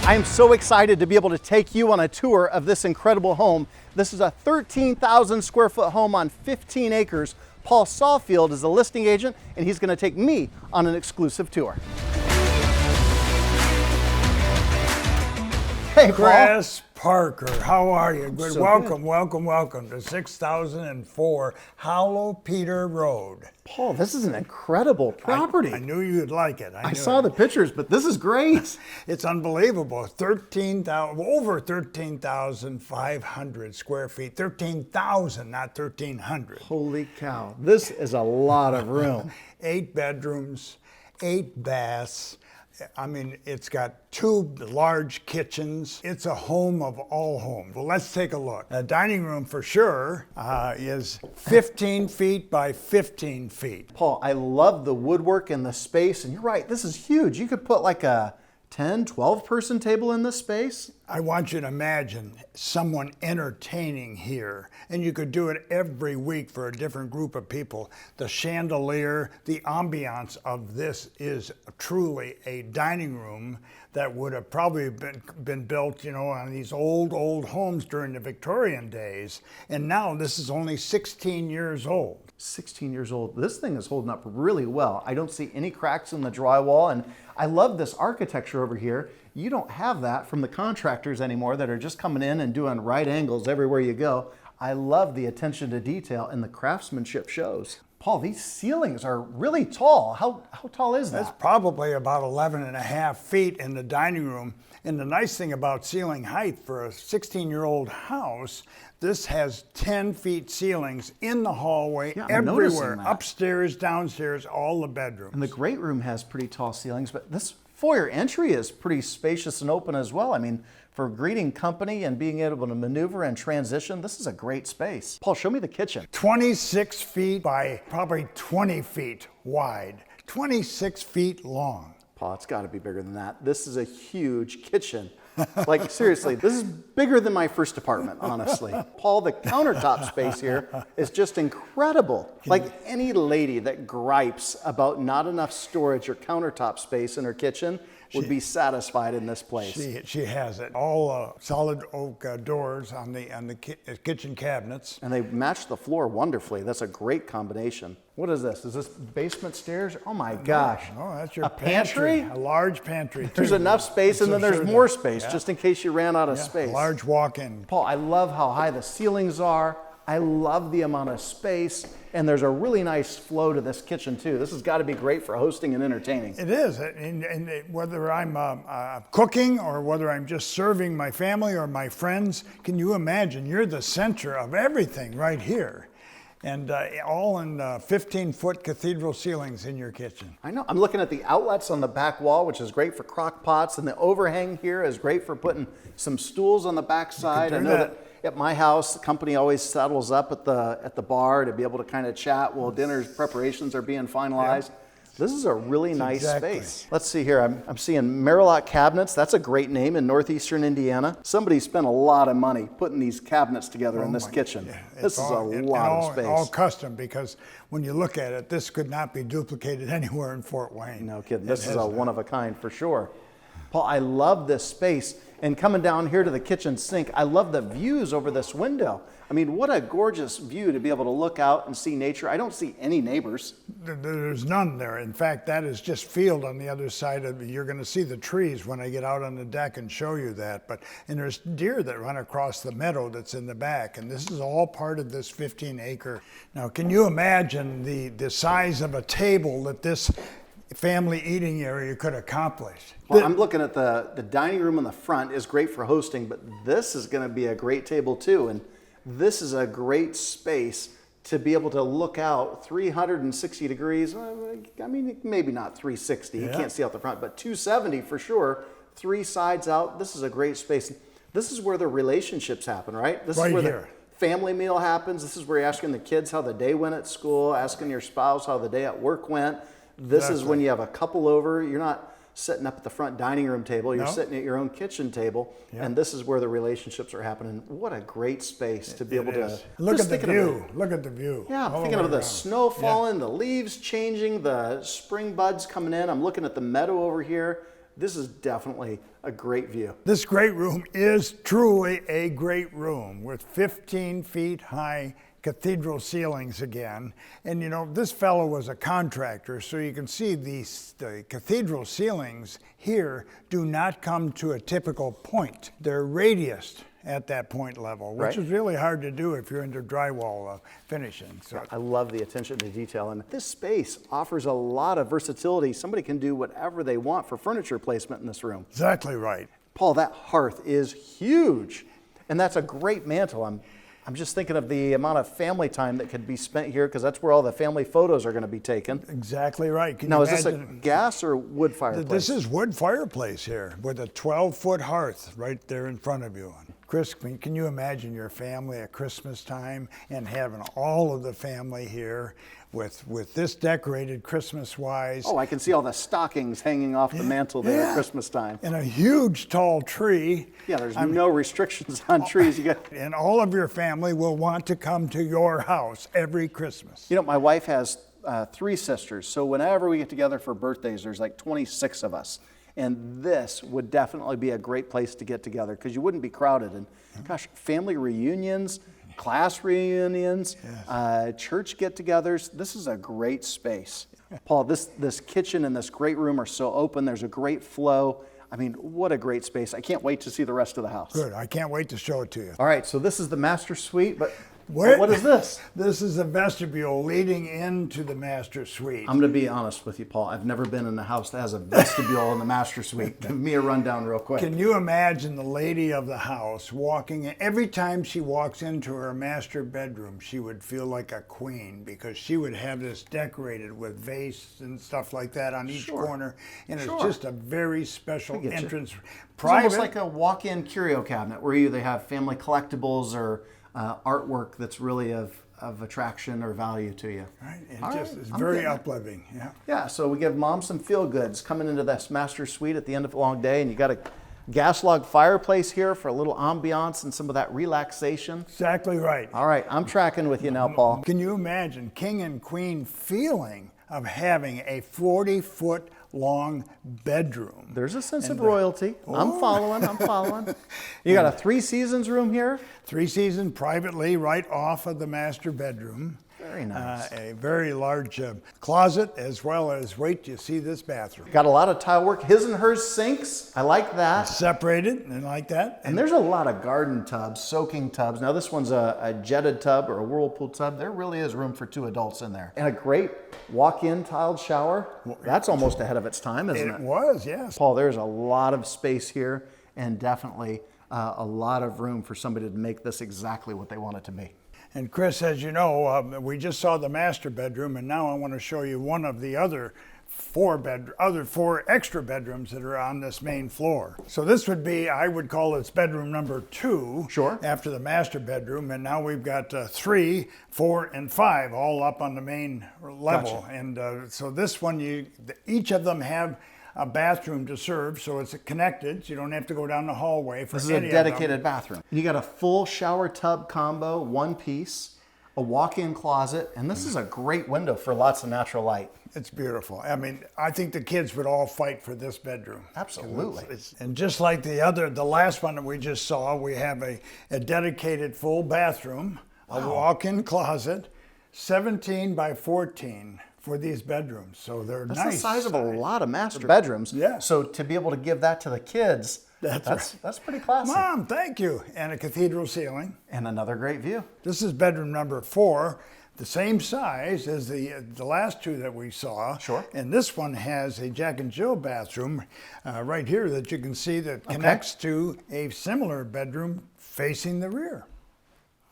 I am so excited to be able to take you on a tour of this incredible home. This is a 13,000 square foot home on 15 acres. Paul Sawfield is the listing agent, and he's going to take me on an exclusive tour. Hey, Paul. Chris Parker, how are you? Good. So welcome, good. welcome to 6004 Hollow Peter Road. Paul, this is an incredible property. I knew you'd like it. I saw the pictures, but this is great. It's unbelievable. Over 13,500 square feet. 13,000, not 1,300. Holy cow. This is a lot of room. 8 bedrooms, 8 baths. I mean, it's got 2 large kitchens. It's a home of all homes. Well, let's take a look. The dining room for sure is 15 feet by 15 feet. Paul, I love the woodwork and the space, and you're right, this is huge. You could put like a 10, 12 person table in this space. I want you to imagine someone entertaining here, and you could do it every week for a different group of people. The chandelier, the ambiance of this is truly a dining room that would have probably been built, you know, on these old homes during the Victorian days. And now this is only 16 years old. 16 years old. This thing is holding up really well. I don't see any cracks in the drywall, and I love this architecture over here. You don't have that from the contractors anymore that are just coming in and doing right angles everywhere you go. I love the attention to detail, and the craftsmanship shows. Paul, these ceilings are really tall. How tall is that? That's probably about 11.5 feet in the dining room. And the nice thing about ceiling height for a 16-year-old house, this has 10 feet ceilings in the hallway, everywhere, upstairs, downstairs, all the bedrooms. And the great room has pretty tall ceilings, but this foyer entry is pretty spacious and open as well. I mean, for greeting company and being able to maneuver and transition, this is a great space. Paul, show me the kitchen. 26 feet by probably 20 feet wide, 26 feet long. Paul, it's got to be bigger than that. This is a huge kitchen. Like, seriously, this is bigger than my first apartment, honestly. Paul, the countertop space here is just incredible. Like any lady that gripes about not enough storage or countertop space in her kitchen would be satisfied in this place. She has it. All solid oak doors on the kitchen cabinets. And they match the floor wonderfully. That's a great combination. What is this? Is this basement stairs? Oh my gosh. Oh, that's your pantry? A large pantry. There's enough space, and then there's more space, just in case you ran out of space. Large walk-in. Paul, I love how high the ceilings are. I love the amount of space, and there's a really nice flow to this kitchen too. This has got to be great for hosting and entertaining. It is, and whether I'm cooking or whether I'm just serving my family or my friends, can you imagine? You're the center of everything right here. And all in 15-foot cathedral ceilings in your kitchen. I know. I'm looking at the outlets on the back wall, which is great for crock pots, and the overhang here is great for putting some stools on the back side. I know that at my house, the company always settles up at the bar to be able to kind of chat while dinner preparations are being finalized. Yep. This is a really nice space. Let's see here. I'm seeing Marilotte Cabinets. That's a great name in northeastern Indiana. Somebody spent a lot of money putting these cabinets together in this kitchen. Yeah, this is a lot of space. All custom, because when you look at it, this could not be duplicated anywhere in Fort Wayne. No kidding. This is a one of a kind for sure. Paul, I love this space. And coming down here to the kitchen sink, I love the views over this window. I mean, what a gorgeous view to be able to look out and see nature. I don't see any neighbors. There's none there. In fact, that is just field on the other side of it. You're going to see the trees when I get out on the deck and show you that. And there's deer that run across the meadow that's in the back. And this is all part of this 15-acre. Now, can you imagine the size of a table that this family eating area could accomplish? Well, I'm looking at the dining room in the front is great for hosting, but this is going to be a great table too. And this is a great space to be able to look out 360 degrees. I mean, maybe not 360. You can't see out the front, but 270 for sure. 3 sides out. This is a great space. This is where the relationships happen, right? This is where the family meal happens. This is where you're asking the kids how the day went at school, asking your spouse how the day at work went. This is when you have a couple over. You're not sitting up at the front dining room table. You're sitting at your own kitchen table, and this is where the relationships are happening. What a great space to be able to look at the view. Look at the view. Yeah, I'm thinking of the snow falling, the leaves changing, the spring buds coming in. I'm looking at the meadow over here. This is definitely a great view. This great room is truly a great room with 15 feet high cathedral ceilings again. And you know, this fellow was a contractor, so you can see the cathedral ceilings here do not come to a typical point. They're radiused at that point level, which is really hard to do if you're into drywall finishing. So I love the attention to detail, and this space offers a lot of versatility. Somebody can do whatever they want for furniture placement in this room. exactly right. Paul, that hearth is huge, and that's a great mantle. I'm just thinking of the amount of family time that could be spent here, because that's where all the family photos are going to be taken. Exactly right. Can Now, you is this a imagine- gas or wood fireplace? This is wood fireplace here with a 12-foot hearth right there in front of you. Chris, can you imagine your family at Christmas time and having all of the family here with this decorated Christmas-wise? Oh, I can see all the stockings hanging off the mantle there at Christmas time. And a huge tall tree. Yeah, there's no restrictions on trees. You got. And all of your family will want to come to your house every Christmas. You know, my wife has 3 sisters, so whenever we get together for birthdays, there's like 26 of us. And this would definitely be a great place to get together, because you wouldn't be crowded. And gosh, family reunions, class reunions, church get-togethers. This is a great space. Paul, this kitchen and this great room are so open. There's a great flow. I mean, what a great space. I can't wait to see the rest of the house. Good. I can't wait to show it to you. All right, so this is the master suite, but What? what is this? This is the vestibule leading into the master suite. I'm going to be honest with you, Paul. I've never been in a house that has a vestibule in the master suite. Give me a rundown real quick. Can you imagine the lady of the house walking in? Every time she walks into her master bedroom, she would feel like a queen, because she would have this decorated with vase and stuff like that on each corner. And it's just a very special entrance. It's almost like a walk-in curio cabinet where they have family collectibles or artwork that's really of attraction or value to you. Right. It's I'm very getting it. uplifting. Yeah. Yeah, so we give mom some feel goods coming into this master suite at the end of a long day, and you got a gas log fireplace here for a little ambiance and some of that relaxation. Exactly right. All right, I'm tracking with you now, Paul. Can you imagine king and queen feeling of having a 40-foot long bedroom? There's a sense of royalty. I'm following. You got a 3 seasons room here. 3 seasons privately right off of the master bedroom. Very nice. A very large closet, as well as, wait till you see this bathroom. Got a lot of tile work. His and hers sinks. I like that. Separated and like that. And there's a lot of garden tubs, soaking tubs. Now this one's a jetted tub or a whirlpool tub. There really is room for 2 adults in there. And a great walk-in tiled shower. That's almost ahead of its time, isn't it? It was, yes. Paul, there's a lot of space here, and definitely a lot of room for somebody to make this exactly what they want it to be. And Chris, as you know, we just saw the master bedroom, and now I want to show you one of the other 4 extra bedrooms that are on this main floor. So this would be, I would call this bedroom number 2. Sure. After the master bedroom, and now we've got 3, 4, and 5 all up on the main level. Gotcha. And so this one, each of them have a bathroom to serve, so it's connected, so you don't have to go down the hallway for This is any a of them. dedicated bathroom. You got a full shower tub combo, 1 piece, a walk-in closet, and this is a great window for lots of natural light. It's beautiful. I mean, I think the kids would all fight for this bedroom. Absolutely. And just like the last one that we just saw, we have a dedicated full bathroom, a walk-in closet, 17 by 14 for these bedrooms. So they're That's nice. the size of a lot of master bedrooms. Yeah. So to be able to give that to the kids, that's pretty classy. Mom, thank you. And a cathedral ceiling. And another great view. This is bedroom number 4, the same size as the last 2 that we saw. Sure. And this one has a Jack and Jill bathroom right here that you can see that connects to a similar bedroom facing the rear.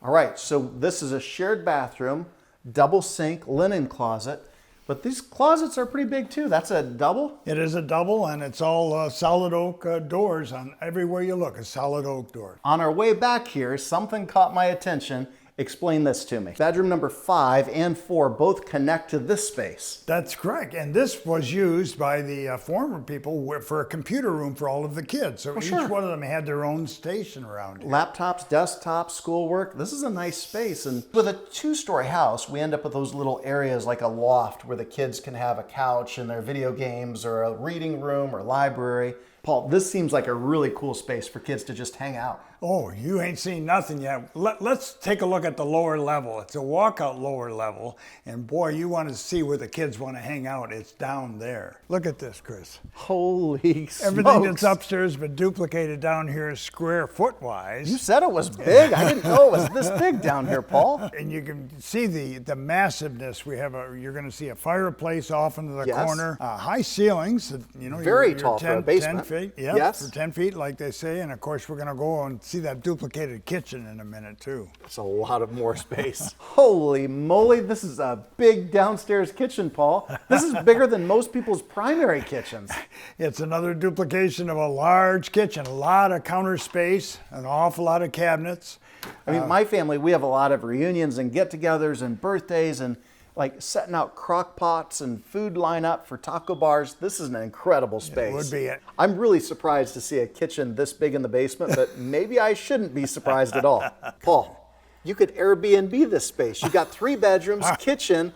All right, so this is a shared bathroom, double sink, linen closet. But these closets are pretty big too. That's a double? It is a double, and it's all solid oak doors on everywhere you look, a solid oak door. On our way back here, something caught my attention, Explain this to me. Bedroom number 5 and 4 both connect to this space. That's correct. And this was used by the former people for a computer room for all of the kids. So each one of them had their own station around here. Laptops, desktops, schoolwork. This is a nice space. And with a 2-story house, we end up with those little areas like a loft where the kids can have a couch and their video games, or a reading room or library. Paul, this seems like a really cool space for kids to just hang out. Oh, you ain't seen nothing yet. Let's take a look at the lower level. It's a walkout lower level, and boy, you want to see where the kids want to hang out. It's down there. Look at this, Chris. Holy smokes. Everything that's upstairs but duplicated down here is square foot wise. You said it was big. I didn't know it was this big down here, Paul. And you can see the massiveness. You're going to see a fireplace off into the corner. High ceilings. You know, Very tall for a basement. 10 feet. Yep, Yes. for 10 feet, like they say. And of course, we're going to go and see that duplicated kitchen in a minute too. It's a lot of more space. Holy moly, this is a big downstairs kitchen, Paul. This is bigger than most people's primary kitchens. It's another duplication of a large kitchen, a lot of counter space, an awful lot of cabinets. I mean, my family, we have a lot of reunions and get-togethers and birthdays and like setting out crock pots and food lineup for taco bars. This is an incredible space. It would be. I'm really surprised to see a kitchen this big in the basement, but maybe I shouldn't be surprised at all. Paul, you could Airbnb this space. You got 3 bedrooms, kitchen,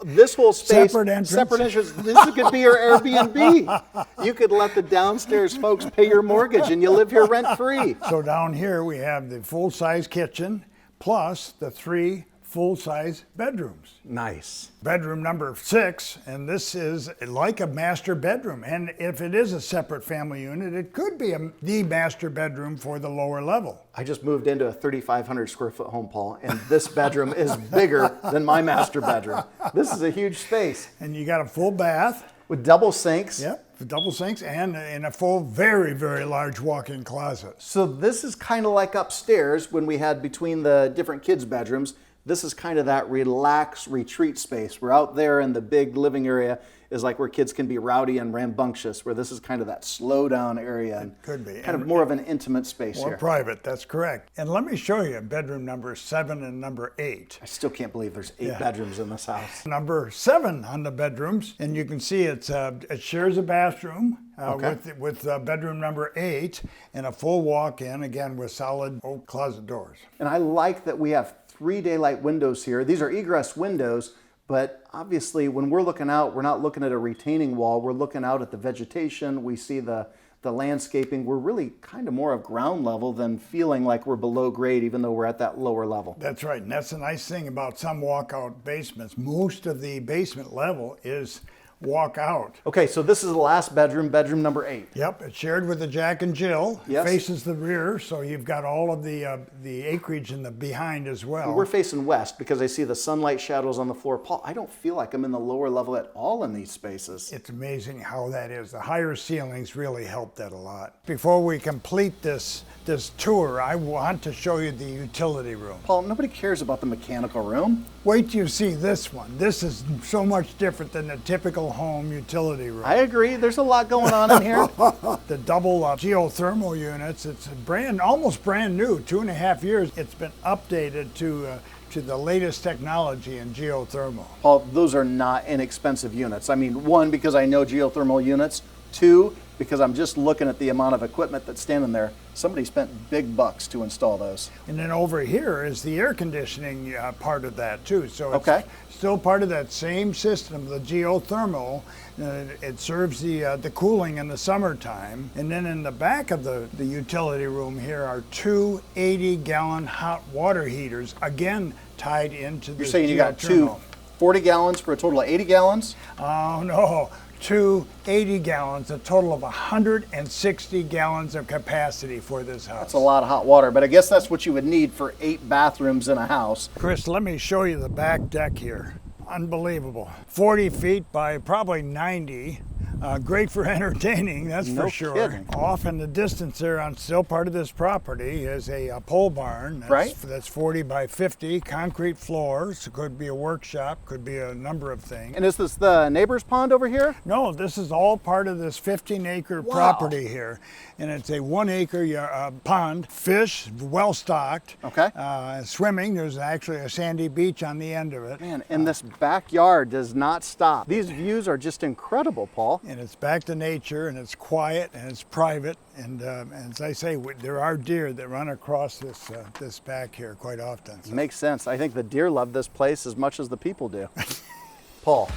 this whole space. Separate entrance. This could be your Airbnb. You could let the downstairs folks pay your mortgage and you live here rent-free. So down here we have the full-size kitchen plus the 3 full-size bedrooms. Nice. Bedroom number 6, and this is like a master bedroom. And if it is a separate family unit, it could be the master bedroom for the lower level. I just moved into a 3,500 square foot home, Paul, and this bedroom is bigger than my master bedroom. This is a huge space. And you got a full bath. With double sinks. Yep, double sinks and in a full, very, very large walk-in closet. So this is kind of like upstairs when we had between the different kids' bedrooms. This is kind of that relaxed retreat space. We're out there in the big living area is like where kids can be rowdy and rambunctious, where this is kind of that slow down area. And could be. Kind of more of an intimate space More here. private, that's correct. And let me show you bedroom number 7 and number 8. I still can't believe there's 8 bedrooms in this house. Number 7 on the bedrooms, and you can see it shares a bathroom with bedroom number 8 and a full walk-in, again with solid oak closet doors. And I like that we have 3 daylight windows here. These are egress windows, but obviously when we're looking out, we're not looking at a retaining wall. We're looking out at the vegetation. We see the landscaping. We're really kind of more of ground level than feeling like we're below grade, even though we're at that lower level. That's right, and that's the nice thing about some walkout basements. Most of the basement level is walk out. Okay, so this is the last bedroom, bedroom number 8. Yep, it's shared with the Jack and Jill. Yes. Faces the rear, so you've got all of the acreage in the behind as well. We're facing west because I see the sunlight shadows on the floor. Paul, I don't feel like I'm in the lower level at all in these spaces. It's amazing how that is. The higher ceilings really help that a lot. Before we complete this tour, I want to show you the utility room. Paul, nobody cares about the mechanical room. Wait till you see this one. This is so much different than the typical home utility room. I agree. There's a lot going on in here. The double geothermal units, it's almost brand new, 2.5 years. It's been updated to the latest technology in geothermal. Paul, those are not inexpensive units. I mean, 1, because I know geothermal units. 2, because I'm just looking at the amount of equipment that's standing there. Somebody spent big bucks to install those. And then over here is the air conditioning part of that too. So it's still part of that same system, the geothermal. It serves the cooling in the summertime. And then in the back of the utility room here are 2 80-gallon hot water heaters, again tied into the You're saying you got 2 40 gallons for a total of 80 gallons? Oh no. 2 80 gallons, a total of 160 gallons of capacity for this house. That's a lot of hot water, but I guess that's what you would need for 8 bathrooms in a house. Chris, let me show you the back deck here. Unbelievable. 40 feet by probably 90. Great for entertaining, that's No for sure. kidding. Off in the distance there on still part of this property is a pole barn. Right. That's 40 by 50, concrete floors. It could be a workshop, could be a number of things. And is this the neighbor's pond over here? No, this is all part of this 15-acre Wow. property here. And it's a 1-acre pond, fish, well stocked. Okay. Swimming, there's actually a sandy beach on the end of it. Man, and this backyard does not stop. These views are just incredible, Paul. And it's back to nature, and it's quiet, and it's private. And as I say, there are deer that run across this back here quite often. So. Makes sense. I think the deer love this place as much as the people do. Paul,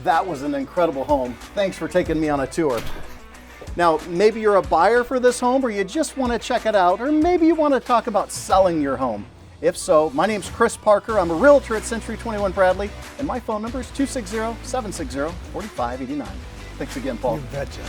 that was an incredible home. Thanks for taking me on a tour. Now, maybe you're a buyer for this home, or you just want to check it out, or maybe you want to talk about selling your home. If so, my name's Chris Parker. I'm a realtor at Century 21 Bradley, and my phone number is 260-760-4589. Thanks again, Paul. You betcha.